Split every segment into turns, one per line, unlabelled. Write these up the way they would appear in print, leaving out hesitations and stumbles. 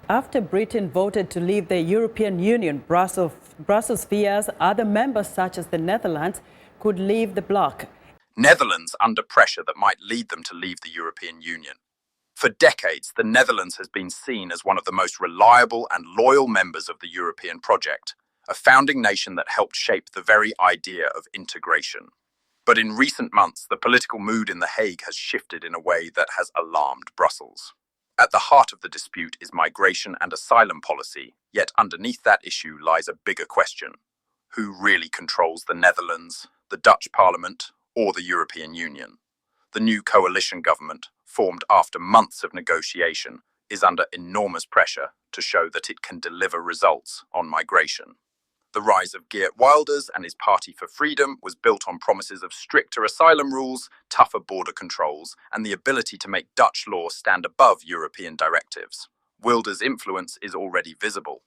After Britain voted to leave the European Union, Brussels fears other members, such as the Netherlands, could leave the bloc.
Netherlands under pressure that might lead them to leave the European Union. For decades, the Netherlands has been seen as one of the most reliable and loyal members of the European project, a founding nation that helped shape the very idea of integration. But in recent months, the political mood in The Hague has shifted in a way that has alarmed Brussels. At the heart of the dispute is migration and asylum policy, yet underneath that issue lies a bigger question. Who really controls the Netherlands, the Dutch Parliament, or the European Union? The new coalition government, formed after months of negotiation, is under enormous pressure to show that it can deliver results on migration. The rise of Geert Wilders and his Party for Freedom was built on promises of stricter asylum rules, tougher border controls, and the ability to make Dutch law stand above European directives. Wilders' influence is already visible.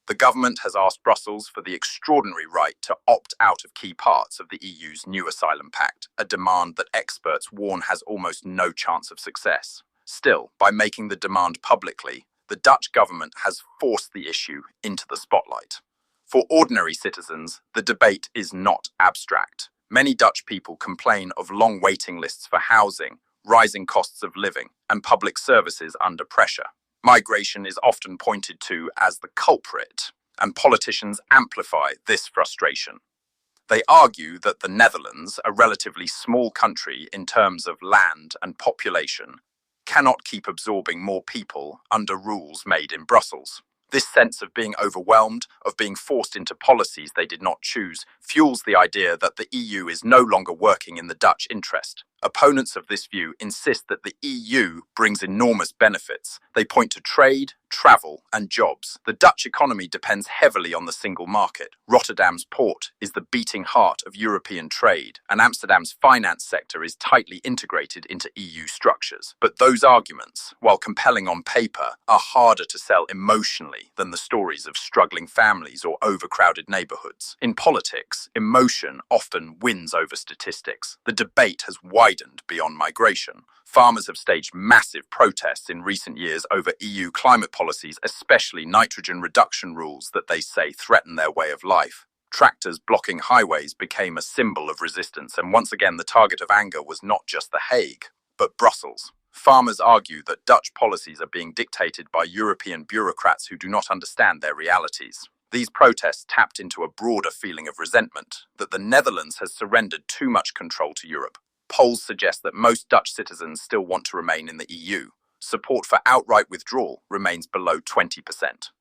The government has asked Brussels for the extraordinary right to opt out of key parts of the EU's new asylum pact, a demand that experts warn has almost no chance of success. Still, by making the demand publicly, the Dutch government has forced the issue into the spotlight. For ordinary citizens, the debate is not abstract. Many Dutch people complain of long waiting lists for housing, rising costs of living, and public services under pressure. Migration is often pointed to as the culprit, and politicians amplify this frustration. They argue that the Netherlands, a relatively small country in terms of land and population, cannot keep absorbing more people under rules made in Brussels. This sense of being overwhelmed, of being forced into policies they did not choose, fuels the idea that the EU is no longer working in the Dutch interest. Opponents of this view insist that the EU brings enormous benefits. They point to trade, travel, and jobs. The Dutch economy depends heavily on the single market. Rotterdam's port is the beating heart of European trade, and Amsterdam's finance sector is tightly integrated into EU structures. But those arguments, while compelling on paper, are harder to sell emotionally than the stories of struggling families or overcrowded neighborhoods. In politics, emotion often wins over statistics. The debate has widened beyond migration. Farmers have staged massive protests in recent years over EU climate policies, especially nitrogen reduction rules that they say threaten their way of life. Tractors blocking highways became a symbol of resistance, and once again the target of anger was not just The Hague, but Brussels. Farmers argue that Dutch policies are being dictated by European bureaucrats who do not understand their realities. These protests tapped into a broader feeling of resentment, that the Netherlands has surrendered too much control to Europe. Polls suggest that most Dutch citizens still want to remain in the EU. Support for outright withdrawal remains below 20%.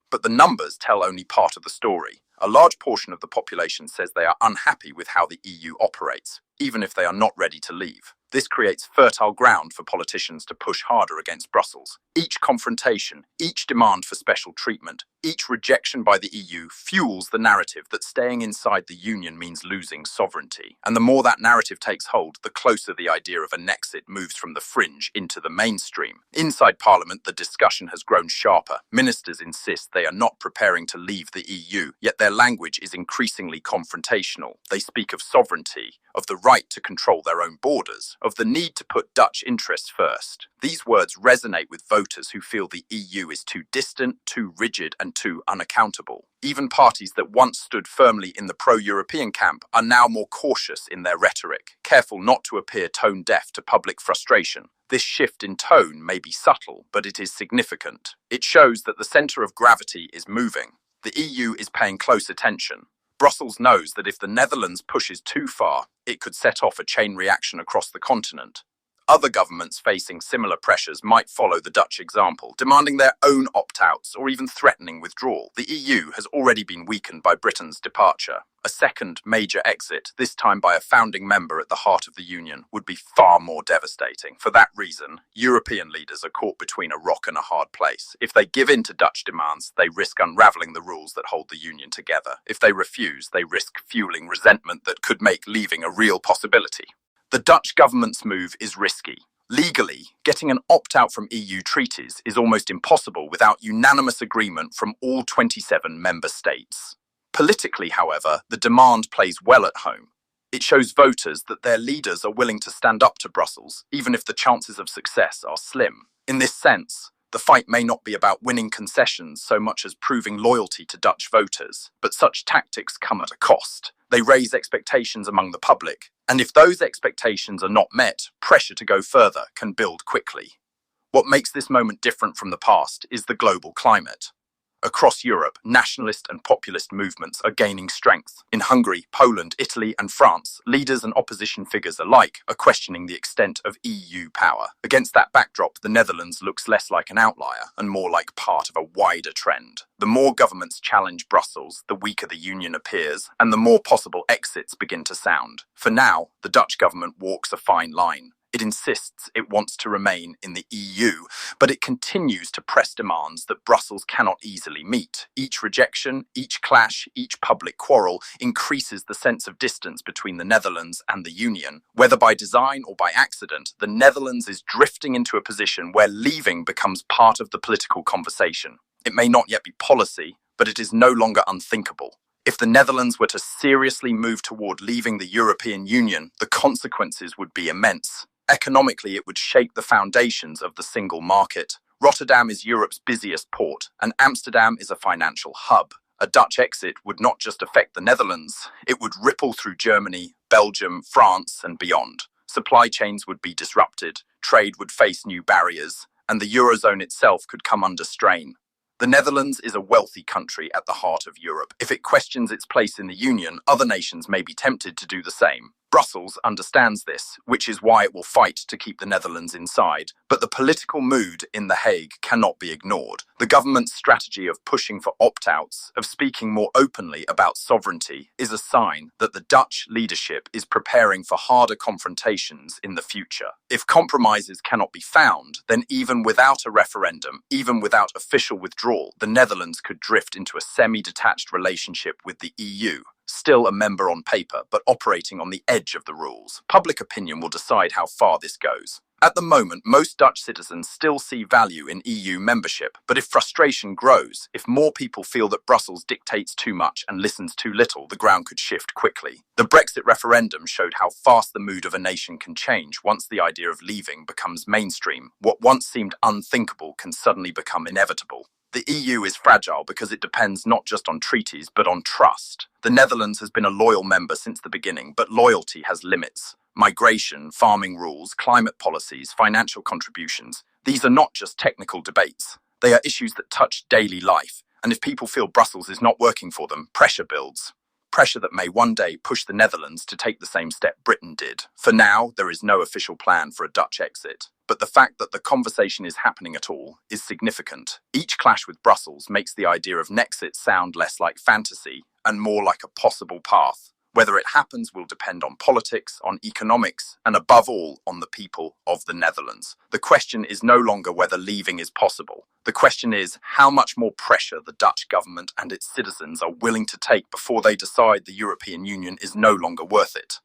But the numbers tell only part of the story. A large portion of the population says they are unhappy with how the EU operates, even if they are not ready to leave. This creates fertile ground for politicians to push harder against Brussels. Each confrontation, each demand for special treatment, each rejection by the EU fuels the narrative that staying inside the Union means losing sovereignty. And the more that narrative takes hold, the closer the idea of an exit moves from the fringe into the mainstream. Inside Parliament, the discussion has grown sharper. Ministers insist they are not preparing to leave the EU, yet their language is increasingly confrontational. They speak of sovereignty, of the right to control their own borders, of the need to put Dutch interests first. These words resonate with voters who feel the EU is too distant, too rigid, and too unaccountable. Even parties that once stood firmly in the pro-European camp are now more cautious in their rhetoric, careful not to appear tone-deaf to public frustration. This shift in tone may be subtle, but it is significant. It shows that the centre of gravity is moving. The EU is paying close attention. Brussels knows that if the Netherlands pushes too far, it could set off a chain reaction across the continent. Other governments facing similar pressures might follow the Dutch example, demanding their own opt-outs or even threatening withdrawal. The EU has already been weakened by Britain's departure. A second major exit, this time by a founding member at the heart of the Union, would be far more devastating. For that reason, European leaders are caught between a rock and a hard place. If they give in to Dutch demands, they risk unraveling the rules that hold the Union together. If they refuse, they risk fueling resentment that could make leaving a real possibility. The Dutch government's move is risky. Legally, getting an opt-out from EU treaties is almost impossible without unanimous agreement from all 27 member states. Politically, however, the demand plays well at home. It shows voters that their leaders are willing to stand up to Brussels, even if the chances of success are slim. In this sense, The fight may not be about winning concessions so much as proving loyalty to Dutch voters, but such tactics come at a cost. They raise expectations among the public, and if those expectations are not met, pressure to go further can build quickly. What makes this moment different from the past is the global climate. Across Europe, nationalist and populist movements are gaining strength. In Hungary, Poland, Italy, and France, leaders and opposition figures alike are questioning the extent of EU power. Against that backdrop, the Netherlands looks less like an outlier and more like part of a wider trend. The more governments challenge Brussels, the weaker the union appears, and the more possible exits begin to sound. For now, the Dutch government walks a fine line. It insists it wants to remain in the EU, but it continues to press demands that Brussels cannot easily meet. Each rejection, each clash, each public quarrel increases the sense of distance between the Netherlands and the Union. Whether by design or by accident, the Netherlands is drifting into a position where leaving becomes part of the political conversation. It may not yet be policy, but it is no longer unthinkable. If the Netherlands were to seriously move toward leaving the European Union, the consequences would be immense. Economically, it would shake the foundations of the single market. Rotterdam is Europe's busiest port, and Amsterdam is a financial hub. A Dutch exit would not just affect the Netherlands, it would ripple through Germany, Belgium, France, and beyond. Supply chains would be disrupted, trade would face new barriers, and the Eurozone itself could come under strain. The Netherlands is a wealthy country at the heart of Europe. If it questions its place in the Union, other nations may be tempted to do the same. Brussels understands this, which is why it will fight to keep the Netherlands inside. But the political mood in The Hague cannot be ignored. The government's strategy of pushing for opt-outs, of speaking more openly about sovereignty, is a sign that the Dutch leadership is preparing for harder confrontations in the future. If compromises cannot be found, then even without a referendum, even without official withdrawal, the Netherlands could drift into a semi-detached relationship with the EU. Still a member on paper, but operating on the edge of the rules. Public opinion will decide how far this goes. At the moment, most Dutch citizens still see value in EU membership, but if frustration grows, if more people feel that Brussels dictates too much and listens too little, the ground could shift quickly. The Brexit referendum showed how fast the mood of a nation can change once the idea of leaving becomes mainstream. What once seemed unthinkable can suddenly become inevitable. The EU is fragile because it depends not just on treaties, but on trust. The Netherlands has been a loyal member since the beginning, but loyalty has limits. Migration, farming rules, climate policies, financial contributions. These are not just technical debates. They are issues that touch daily life. And if people feel Brussels is not working for them, pressure builds. Pressure that may one day push the Netherlands to take the same step Britain did. For now, there is no official plan for a Dutch exit. But the fact that the conversation is happening at all is significant. Each clash with Brussels makes the idea of Nexit sound less like fantasy and more like a possible path. Whether it happens will depend on politics, on economics, and above all, on the people of the Netherlands. The question is no longer whether leaving is possible. The question is how much more pressure the Dutch government and its citizens are willing to take before they decide the European Union is no longer worth it.